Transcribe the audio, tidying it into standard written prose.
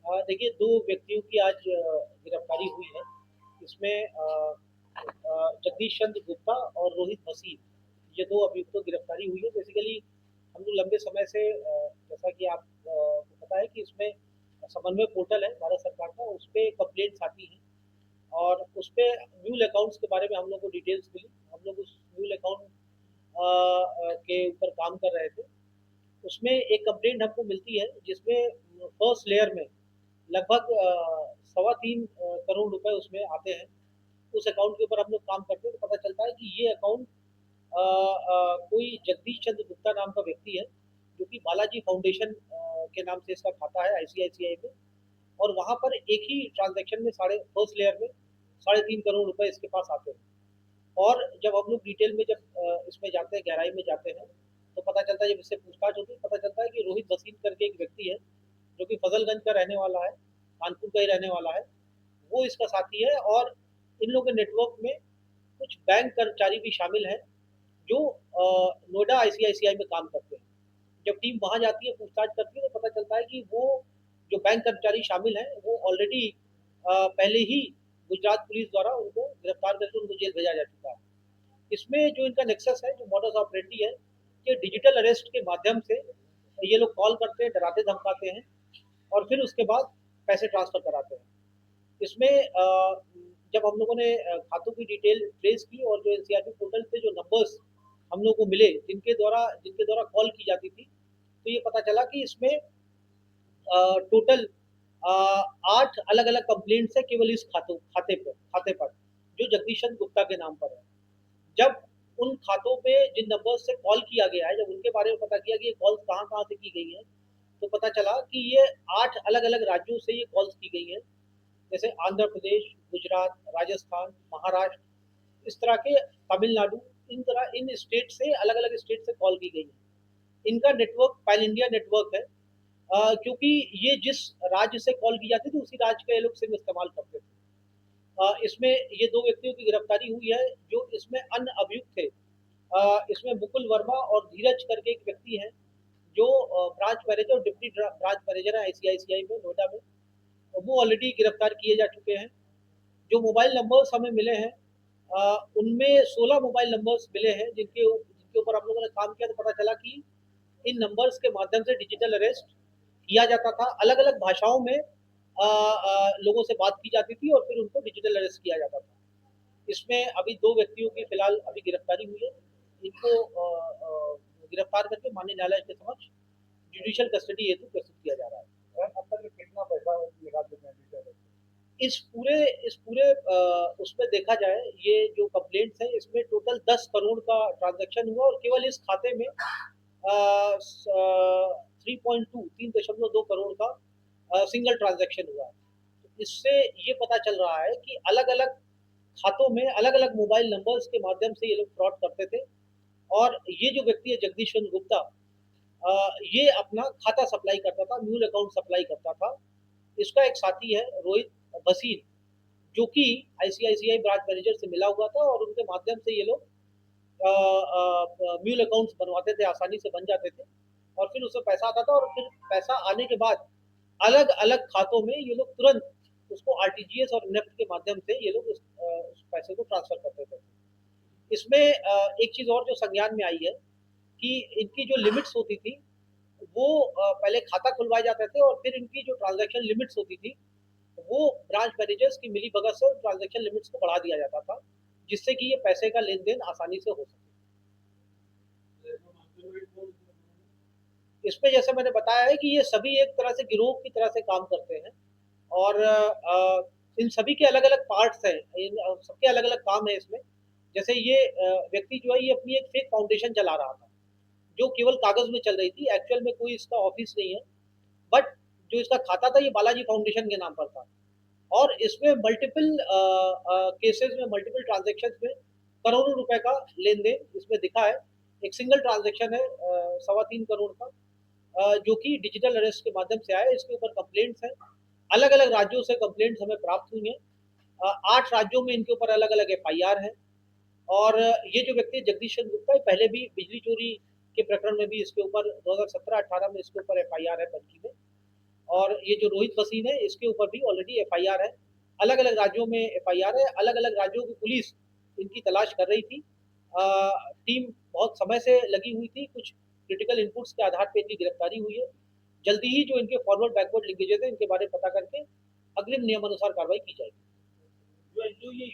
देखिए, 2 व्यक्तियों की आज गिरफ्तारी हुई है। इसमें जगदीश चंद्र गुप्ता और रोहित भसीन, ये 2 अभियुक्तों की गिरफ्तारी हुई है। बेसिकली हम लोग लंबे समय से जैसा कि आप को पता है कि इसमें समन्वय पोर्टल है भारत सरकार का, उस पे कंप्लेंट्स आती हैं और उस पे म्यूल अकाउंट्स के बारे में हम लोग को डिटेल्स मिली। हम लोग उस म्यूल अकाउंट के ऊपर काम कर रहे थे। उसमें एक कंप्लेंट हमको मिलती है जिसमें फर्स्ट लेयर में लगभग 3.25 करोड़ रुपए उसमें आते हैं। उस अकाउंट के ऊपर हम लोग काम करते हैं तो पता चलता है कि ये अकाउंट कोई जगदीश चंद्र गुप्ता नाम का व्यक्ति है, जो कि बालाजी फाउंडेशन के नाम से इसका खाता है आईसीआईसीआई में। और वहां पर एक ही ट्रांजैक्शन में साढ़े फर्स्ट लेयर में 3.5 करोड़ रुपए इसके पास आते हैं। और जब हम लोग डिटेल में जब इसमें जाते हैं, गहराई में जाते हैं, तो पता चलता है, जब इससे पूछताछ होती है, पता चलता है कि रोहित भसीन करके एक व्यक्ति है, जो कि फजलगंज का रहने वाला है, कानपुर का ही रहने वाला है। वो इसका साथी है और इन लोगों के नेटवर्क में कुछ बैंक कर्मचारी भी शामिल हैं, जो नोएडा आईसीआईसीआई में काम करते हैं। जब टीम वहां जाती है, पूछताछ करती है, तो पता चलता है कि वो जो बैंक कर्मचारी शामिल हैं, वो ऑलरेडी पहले ही गुजरात पुलिस द्वारा उनको गिरफ्तार करके उनको जेल भेजा जा चुका है। इसमें जो इनका नेक्सस है, जो मॉडस ऑपरेंडी है, कि डिजिटल अरेस्ट के माध्यम से ये लोग कॉल करते हैं, डराते धमकाते हैं और फिर उसके बाद पैसे ट्रांसफर कराते हैं। इसमें जब हम लोगों ने खातों की डिटेल ट्रेस की और जो एनसीआरबी पोर्टल पे जो नंबर्स हम लोग को मिले, जिनके द्वारा कॉल की जाती थी, तो ये पता चला कि इसमें टोटल 8 अलग अलग कंप्लेंट्स है केवल इस खाते पर, जो जगदीश चंद्र गुप्ता के नाम पर है। जब उन खातों पे जिन नंबर्स से कॉल किया गया है, जब उनके बारे में पता किया कि ये कॉल्स कहाँ कहाँ से की गई हैं, तो पता चला कि ये 8 अलग अलग राज्यों से ये कॉल्स की गई हैं। जैसे आंध्र प्रदेश, गुजरात, राजस्थान, महाराष्ट्र, इस तरह के, तमिलनाडु, इन स्टेट से, अलग अलग स्टेट से कॉल की गई है। इनका नेटवर्क पैन इंडिया नेटवर्क है, क्योंकि ये जिस राज्य से कॉल की जाती थी, उसी राज्य का ये लोग सिम इस्तेमाल करते थे। इसमें ये 2 व्यक्तियों की गिरफ्तारी हुई है, जो इसमें अन्य अभियुक्त थे। इसमें मुकुल वर्मा और धीरज करके एक व्यक्ति है, जो ब्रांच मैनेजर और डिप्टी ब्रांच मैनेजर है आईसीआईसीआई में, नोएडा में। वो ऑलरेडी गिरफ्तार किए जा चुके हैं। जो मोबाइल नंबर्स हमें मिले हैं, उनमें 16 मोबाइल नंबर्स मिले हैं, जिनके जिनके ऊपर हम लोगों ने काम किया, तो पता चला कि इन नंबर्स के माध्यम से डिजिटल अरेस्ट किया जाता था। अलग अलग भाषाओं में लोगों से बात की जाती थी और फिर उनको डिजिटल अरेस्ट किया जाता था। इसमें अभी 2 व्यक्तियों की फिलहाल अभी गिरफ्तारी हुई है। इनको गिरफ्तार करके माननीय न्यायालय के समक्ष जुडिशियल कस्टडी हेतु प्रस्तुत किया जा रहा है। अब तक कितना पैसा लगा इस पूरे उसमें देखा जाए, ये जो कंप्लेंट्स है, इसमें टोटल 10 करोड़ का ट्रांजैक्शन हुआ और केवल इस खाते में 3.2 करोड़ का सिंगल ट्रांजैक्शन हुआ है। तो इससे ये पता चल रहा है कि अलग अलग खातों में अलग अलग मोबाइल नंबर्स के माध्यम से ये लोग फ्रॉड करते थे। और ये जो व्यक्ति है जगदीश चंद्र गुप्ता, ये अपना खाता सप्लाई करता था, म्यूल अकाउंट सप्लाई करता था। इसका एक साथी है रोहित भसीन, जो कि आईसीआईसीआई ब्रांच मैनेजर से मिला हुआ था और उनके माध्यम से ये लोग म्यूल अकाउंट्स बनवाते थे, आसानी से बन जाते थे और फिर उससे पैसा आता था और फिर पैसा आने के बाद अलग अलग खातों में ये लोग तुरंत उसको आरटीजीएस और नेफ्ट के माध्यम से ये लोग उस पैसे को ट्रांसफर करते थे। इसमें एक चीज और जो संज्ञान में आई है, कि इनकी जो लिमिट्स होती थी, वो पहले खाता खुलवाए जाते थे और फिर इनकी जो ट्रांजैक्शन लिमिट्स होती थी, वो ब्रांच मैनेजर्स की मिली भगत से ट्रांजैक्शन लिमिट्स को बढ़ा दिया जाता था, जिससे कि ये पैसे का लेन देन आसानी से हो सके। इसमें जैसे मैंने बताया है कि ये सभी एक तरह से गिरोह की तरह से काम करते हैं और इन सभी के अलग अलग पार्ट्स हैं, इन सबके अलग अलग काम है इसमें। जैसे ये व्यक्ति जो है, ये अपनी एक फेक फाउंडेशन चला रहा था, जो केवल कागज में चल रही थी, एक्चुअल में कोई इसका ऑफिस नहीं है। बट जो इसका खाता था, ये बालाजी फाउंडेशन के नाम पर था और इसमें मल्टीपल केसेस में, मल्टीपल ट्रांजेक्शन में करोड़ों रुपए का लेन देन इसमें दिखा है। एक सिंगल ट्रांजेक्शन है 3.25 करोड़ का, जो कि डिजिटल अरेस्ट के माध्यम से आया। इसके ऊपर कंप्लेंट्स हैं, अलग अलग राज्यों से कंप्लेंट्स हमें प्राप्त हुई हैं। 8 राज्यों में इनके ऊपर अलग अलग एफआईआर है। और ये जो व्यक्ति जगदीश चंद्र गुप्ता है, पहले भी बिजली चोरी के प्रकरण में भी इसके ऊपर 2017-18 में इसके ऊपर एफआईआर है पंची में। और ये जो रोहित वसीम है इसके ऊपर भी ऑलरेडी एफआईआर है। अलग अलग राज्यों में एफआईआर है, अलग अलग राज्यों की पुलिस इनकी तलाश कर रही थी। टीम बहुत समय से लगी हुई थी, कुछ क्रिटिकल इनपुट्स के आधार पर इनकी गिरफ्तारी हुई है। जल्दी ही जो इनके फॉरवर्ड बैकवर्ड लिंकेजेस है इनके बारे में पता करके अग्रिम नियमानुसार कार्रवाई की जाएगी।